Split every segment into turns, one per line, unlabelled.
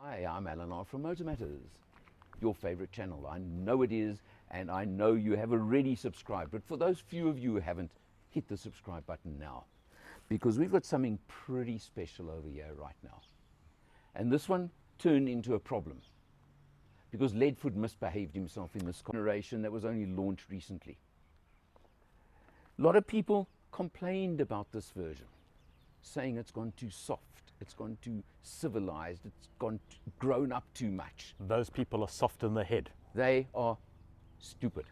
Hi, I'm Alan R. from Motor Matters, your favorite channel. I know it is, and I know you have already subscribed, but for those few of you who haven't, hit the subscribe button now, because we've got something pretty special over here right now. And this one turned into a problem, because Leadfoot misbehaved himself in this generation that was only launched recently. A lot of people complained about this version, saying it's gone too soft, it's gone too civilized, it's grown up too much.
Those people are soft in the head.
They are stupid.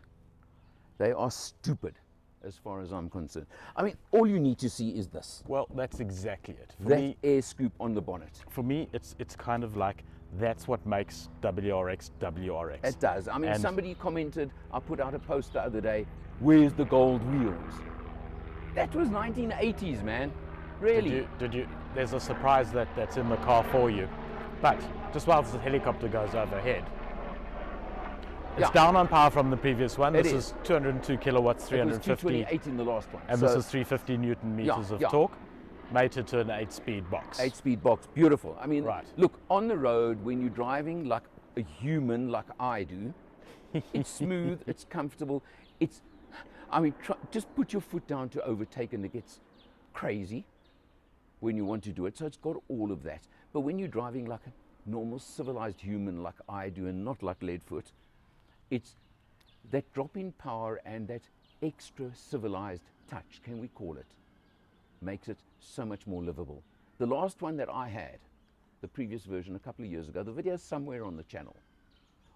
They are stupid as far as I'm concerned. I mean, all you need to see is this.
Well, that's exactly it. For
that
me,
air scoop on the bonnet.
For me, it's kind of like that's what makes WRX WRX.
It does. I mean,
And
somebody commented, I put out a post the other day, where's the gold wheels? That was 1980s, man. Really?
Did you? There's a surprise that's in the car for you. But just whilst the helicopter goes overhead, it's down on power from the previous one. This is 202 kilowatts, 350.
It was 228 in the last one.
And
so
this is 350 Newton meters of torque, mated to an 8-speed box.
8-speed box, beautiful. I mean,
right.
Look, on the road, when you're driving like a human, like I do, it's smooth, it's comfortable. I mean, just put your foot down to overtake and it gets crazy when you want to do it. So it's got all of that. But when you're driving like a normal civilized human like I do and not like Leadfoot, it's that drop in power and that extra civilized touch, can we call it, makes it so much more livable. The last one that I had, the previous version a couple of years ago, the video's somewhere on the channel,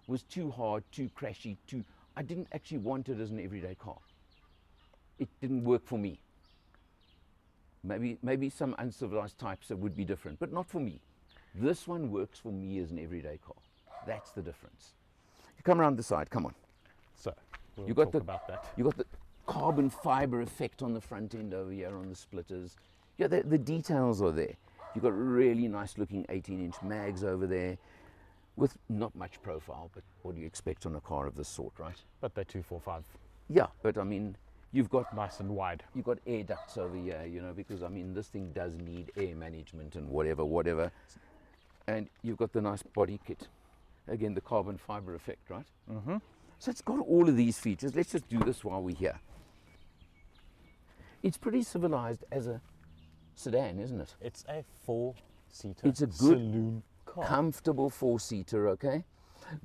was too hard, too crashy, I didn't actually want it as an everyday car. It didn't work for me. Maybe some uncivilized types that would be different, but not for me. This one works for me as an everyday car. That's the difference. You come around the side, come on.
So, we'll
you got
talk about that.
You got the carbon fiber effect on the front end over here on the splitters. Yeah, the details are there. You've got really nice looking 18-inch mags over there with not much profile, but what do you expect on a car of this sort, right?
But they're 245.
Yeah, but I mean, you've got
nice and wide.
You've got air ducts over here, you know, because I mean, this thing does need air management and whatever. And you've got the nice body kit. Again, the carbon fiber effect, right?
Mm-hmm.
So it's got all of these features. Let's just do this while we're here. It's pretty civilized as a sedan, isn't it?
It's a 4-seater.
It's a good,
saloon car.
Comfortable 4-seater, okay?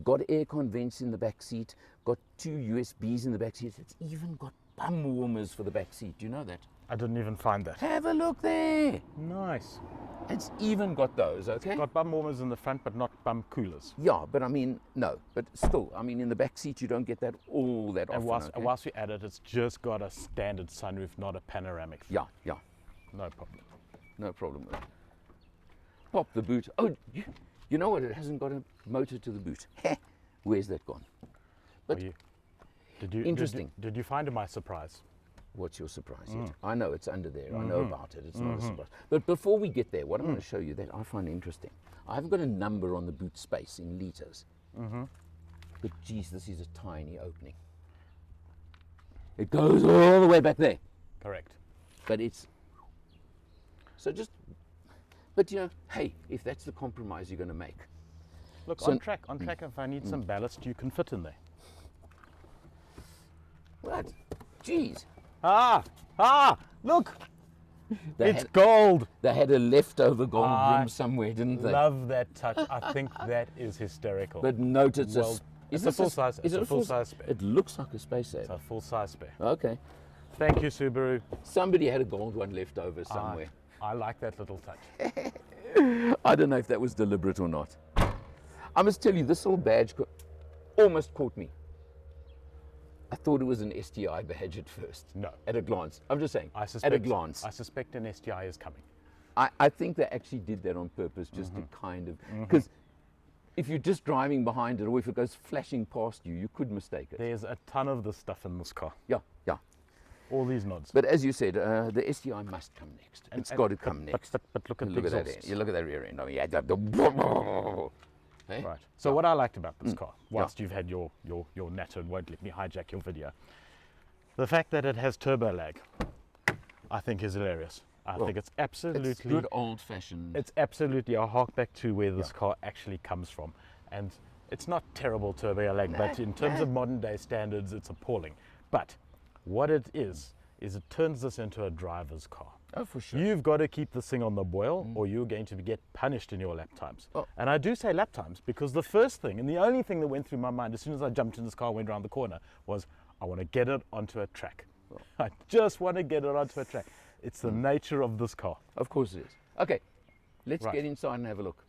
Got air vents in the back seat. Got 2 USBs in the back seat. It's even got bum warmers for the back seat. Do you know that?
I didn't even find that.
Have a look there.
Nice.
It's even got those, okay?
It's got bum warmers in the front, but not bum coolers.
Yeah, but I mean, no. But still, I mean, in the back seat, you don't get that all that often.
And whilst we add it, it's just got a standard sunroof, not a panoramic.
Yeah.
No problem.
No problem with it. Pop the boot. Oh, you know what? It hasn't got a motor to the boot. Where's that gone? But interesting.
Did you find my surprise?
What's your surprise yet? I know it's under there. I know about it. It's not a surprise. But before we get there, what I'm going to show you that I find interesting. I haven't got a number on the boot space in litres. But geez, this is a tiny opening. It goes all the way back there.
Correct.
But it's... So just... But you know, hey, if that's the compromise you're going to make.
Look, on track, if I need some ballast, you can fit in there.
What? Jeez.
Look! It's gold!
They had a leftover gold rim somewhere, didn't they?
Love that touch. I think that is hysterical.
But note it's
it's a full-size spare.
It looks like a space saver.
It's a full-size spare.
Okay.
Thank you, Subaru.
Somebody had a gold one left over somewhere.
I like that little touch.
I don't know if that was deliberate or not. I must tell you, this little badge almost caught me. I thought it was an STI badge at first.
No.
At a glance. I'm just saying, at a glance.
I suspect an STI is coming.
I think they actually did that on purpose, just to kind of... Because if you're just driving behind it, or if it goes flashing past you, you could mistake it.
There's a ton of this stuff in this car.
Yeah.
All these nods.
But as you said, the STI must come next. It's got to come next.
But look at the exhausts.
You look at that rear end. I mean, hey?
Right. So what I liked about this car, whilst you've had your natter and won't let me hijack your video, the fact that it has turbo lag, I think is hilarious. I think it's absolutely...
It's good old-fashioned.
It's absolutely a hark back to where this car actually comes from. And it's not terrible turbo lag, but in terms of modern day standards, it's appalling. But what it is it turns this into a driver's car.
Oh, for sure.
You've got to keep this thing on the boil or you're going to get punished in your lap times.
Oh.
And I do say lap times because the first thing and the only thing that went through my mind as soon as I jumped in this car, went around the corner, was I want to get it onto a track. I just want to get it onto a track. It's the nature of this car.
Of course it is. Okay, let's
Right.
get inside and have a look.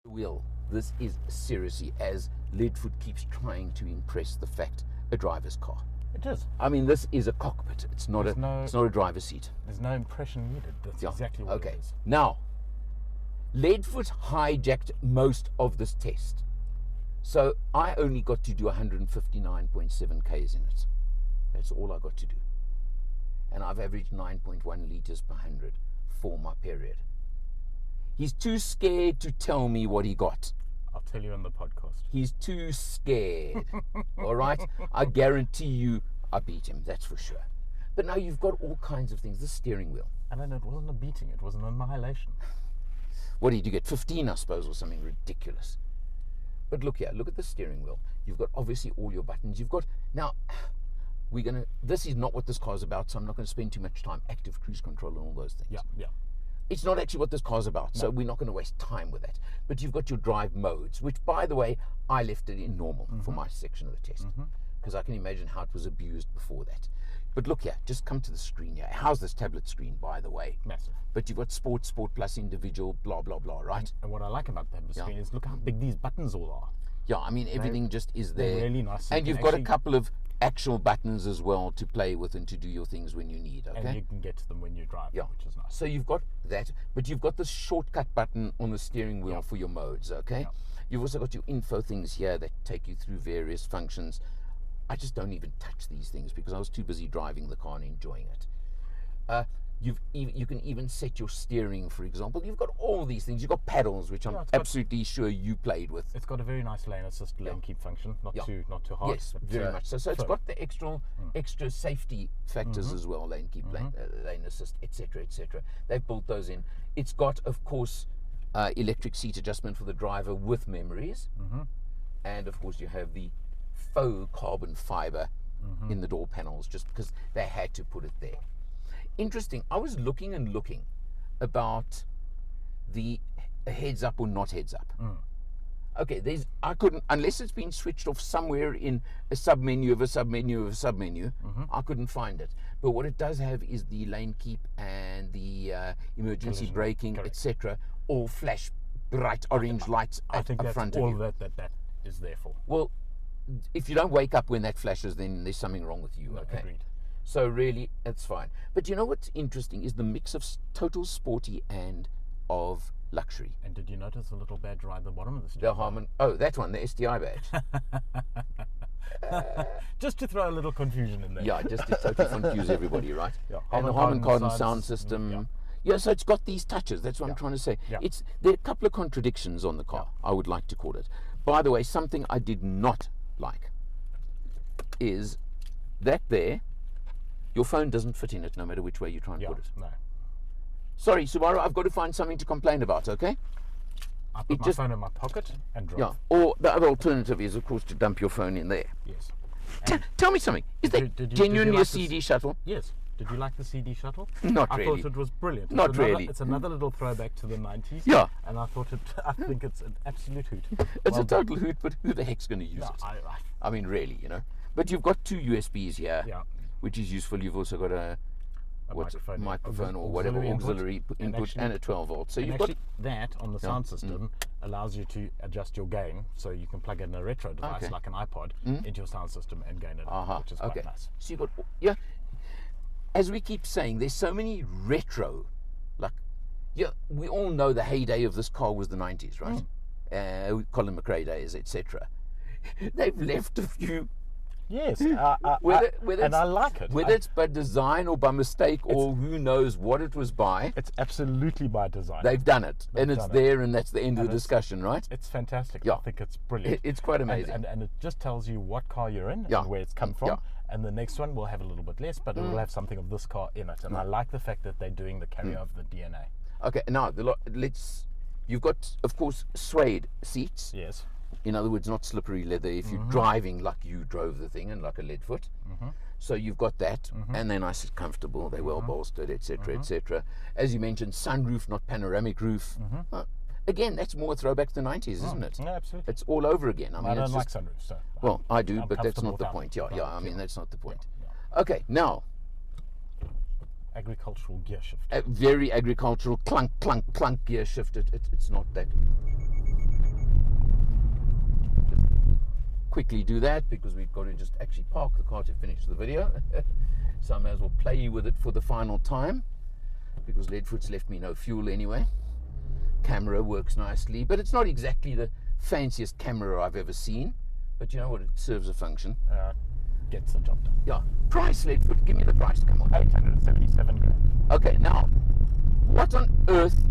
Wheel. This is seriously, as Leadfoot keeps trying to impress the fact, a driver's car.
It is.
I mean, this is a cockpit. It's not it's not a driver's seat.
There's no impression needed. That's exactly what it is.
Now, Leadfoot hijacked most of this test. So I only got to do 159.7 Ks in it. That's all I got to do. And I've averaged 9.1 litres per 100 for my period. He's too scared to tell me what he got.
I'll tell you on the podcast.
He's too scared. All right? I guarantee you I beat him, that's for sure. But now you've got all kinds of things. The steering wheel.
And then it wasn't a beating, it was an annihilation.
What did you get? 15, I suppose, or something ridiculous. But look here, look at the steering wheel. You've got obviously all your buttons. You've got, now, this is not what this car's about, so I'm not going to spend too much time. Active cruise control and all those things.
Yeah.
It's not actually what this car's about, so we're not going to waste time with that. But you've got your drive modes, which, by the way, I left it in normal for my section of the test, because I can imagine how it was abused before that. But look here, just come to the screen here. How's this tablet screen, by the way?
Massive.
But you've got sport, sport plus, individual, blah, blah, blah, right?
And what I like about the tablet screen is look how big these buttons all are.
Yeah, I mean, everything just is there.
They're really nice.
And you've got a couple of actual buttons as well to play with and to do your things when you need, okay?
And you can get to them when you drive, which is nice.
So you've got that, but you've got the shortcut button on the steering wheel for your modes, okay? You've also got your info things here that take you through various functions. I just don't even touch these things because I was too busy driving the car and enjoying it. You can even set your steering, for example. You've got all these things. You've got paddles, which I'm absolutely sure you played with.
It's got a very nice lane assist, lane keep function, not too hard.
Yes, very much so. So it's got the extra safety factors as well, lane keep, lane assist, etc., etc. They've built those in. It's got, of course, electric seat adjustment for the driver with memories, and of course you have the faux carbon fiber in the door panels, just because they had to put it there. Interesting. I was looking and looking about the heads up or not heads up. Okay, I couldn't, unless it's been switched off somewhere in a submenu of a submenu of a submenu, I couldn't find it. But what it does have is the lane keep and the emergency braking, etc., all flash bright orange lights up front of you.
I think that's all that is there for.
Well, if you don't wake up when that flashes, then there's something wrong with you, okay?
Agreed.
So really, it's fine. But you know what's interesting is the mix of total sporty and of luxury.
And did you notice the little badge right at the bottom of the steering?
The Harman, that one, the STI badge.
Just to throw a little confusion in there.
Yeah, just to totally confuse everybody, right?
Yeah.
And the Harman Kardon sound system. Yeah, so it's got these touches. That's what I'm trying to say.
Yeah.
There are a couple of contradictions on the car, I would like to call it. By the way, something I did not like is that there, your phone doesn't fit in it no matter which way you try and put it.
No.
Sorry, Subaru, I've got to find something to complain about, okay?
I put my phone in my pocket and drive.
Yeah, or the other alternative is, of course, to dump your phone in there.
Yes.
Tell me something. Is that genuinely a CD shuttle?
Yes. Did you like the CD shuttle?
Not really.
I thought it was brilliant.
Not really.
It's another little throwback to the 90s.
Yeah.
And I think it's an absolute hoot.
It's a total hoot, but who the heck's going to use it?
I
mean, really, you know. But you've got two USBs here, which is useful. You've also got a microphone or whatever, auxiliary input and a 12 volt. So you've got
that on the sound system allows you to adjust your gain, so you can plug in a retro device like an iPod into your sound system and gain it, which is quite nice.
So you've got, as we keep saying, there's so many retro, we all know the heyday of this car was the 90s, right? Colin McRae days, etc. They've left a few
Yes,
Whether
and I like it.
Whether it's by design or by mistake or who knows what it was by,
It's absolutely by design.
they've done it. And it's
done it.
there, and that's the end of
And
the discussion, right?
It's fantastic.
Yeah.
I think it's brilliant.
It's quite amazing.
And it just tells you what car you're in
Yeah.
and where it's come from.
Yeah.
And the next one will have a little bit less, but it will have something of this car in it. And I like the fact that they're doing the carry of the DNA.
Okay, now you've got, of course, suede seats.
Yes.
In other words, not slippery leather if you're driving like you drove the thing and like a lead foot. So you've got that, and they're nice and comfortable, they're well bolstered, etc., etc. As you mentioned, sunroof, not panoramic roof. Again, that's more a throwback to the 90s, isn't it?
Yeah, absolutely.
It's all over again. I mean,
I don't
it's
like
just,
sunroofs, so
well, I do,
I'm
but that's not the
comfortable
point.
with
I mean, that's not the point.
Yeah.
Okay, now,
agricultural gear shift.
a very agricultural clunk, clunk, clunk gear shift. It's not that. Just quickly do that because we've got to just actually park the car to finish the video. So I may as well play with it for the final time because Leadfoot's left me no fuel anyway. Camera works nicely, but it's not exactly the fanciest camera I've ever seen. But you know what? It serves a function.
Gets the job done.
Yeah. Price, Leadfoot. Give me the price. Come on.
877 grand.
Okay, now, what on earth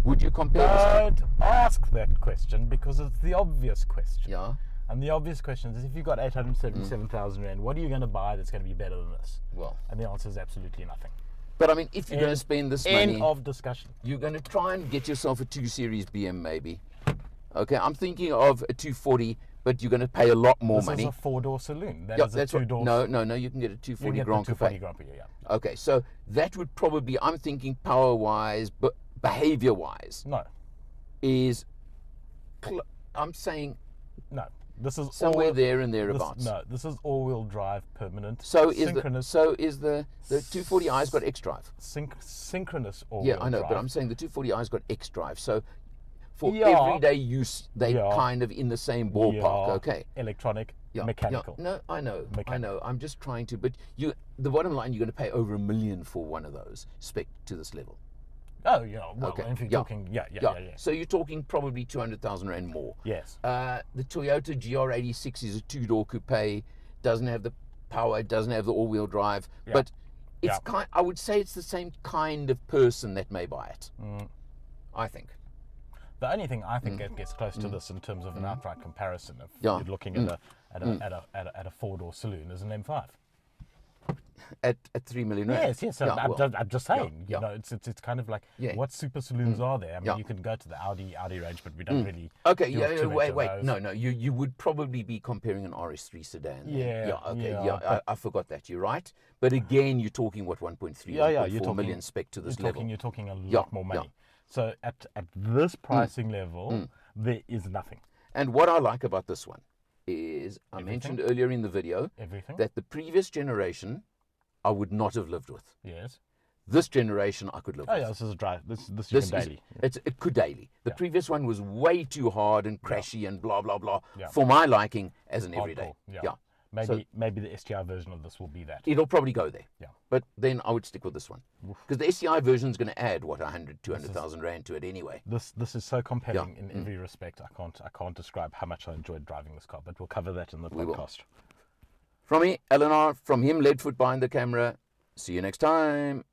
would you compare this to?
Don't ask that question because it's the obvious question.
Yeah.
And the obvious question is, if you've got 877,000 rand, what are you going to buy that's going to be better than this?
Well,
And the answer is absolutely nothing.
but I mean, if you're going to spend this
End
money,
of discussion.
you're going to try and get yourself a 2 Series BM maybe. Okay, I'm thinking of a 240, but you're going to pay a lot more
This
money.
is a 4-door saloon. That
Yeah,
is a
that's what,
2-door.
no, you can get a
you
240
get the
Grand
240
Coupe.
Grand Prix, yeah.
Okay, so that would probably, I'm thinking power-wise, but behavior-wise,
No,
is, I'm saying
no. This is
somewhere
all,
there and thereabouts.
No, this is all-wheel drive, permanent.
So is
synchronous.
the 240i's got X-Drive.
Synchronous all-wheel
Yeah, I know,
drive.
but I'm saying the 240i's got X-Drive. So for
Yeah.
everyday use, they're
Yeah.
kind of in the same ballpark.
Yeah.
Okay.
Electronic,
Yeah,
mechanical.
Yeah. No, I know. I
Mechanical.
know. I'm just trying to. But the bottom line, you're going to pay over $1 million for one of those spec to this level.
Oh, yeah. Well,
Okay.
if you're
Yeah.
talking, yeah.
So you're talking probably 200,000 rand more.
Yes.
The Toyota GR86 is a 2-door coupe. Doesn't have the power. Doesn't have the all-wheel drive.
Yeah.
But it's
Yeah.
kind. I would say it's the same kind of person that may buy it. I think.
The only thing I think that gets close to this in terms of an outright comparison, if
Yeah.
you're looking at a 4-door saloon, is an M5.
At 3 million rand.
Yes.
Yeah,
I'm just saying.
yeah.
You know, it's kind of like
Yeah.
what super saloons are there? I mean,
Yeah.
you can go to the Audi range, but we don't really.
Okay,
deal too much
wait.
of those.
No, you would probably be comparing an RS3 sedan. then.
Yeah,
Okay,
yeah,
yeah. I forgot that. You're right. But again, you're talking what 1.3,
Yeah,
1.4
you're talking-
million spec to this
You're
level.
talking a lot
Yeah,
more
yeah.
money. So at this pricing level, there is nothing.
And what I like about this one is I mentioned earlier in the video
Everything.
that the previous generation I would not have lived with.
Yes.
This generation I could live
Oh
with.
yeah, this is a drive. This you
This
can
is
daily.
it could daily. The previous one was way too hard and crashy and blah blah blah
Yeah.
for my liking as an everyday.
Hardcore, yeah. Maybe the STI version of this will be that.
It'll probably go there.
Yeah.
But then I would stick with this one. Because the SCI version is going to add, 200,000 rand to it anyway.
This is so compelling in every respect. I can't describe how much I enjoyed driving this car, but we'll cover that in the
will.
podcast.
From me, Eleanor, from him, Leadfoot behind the camera. See you next time.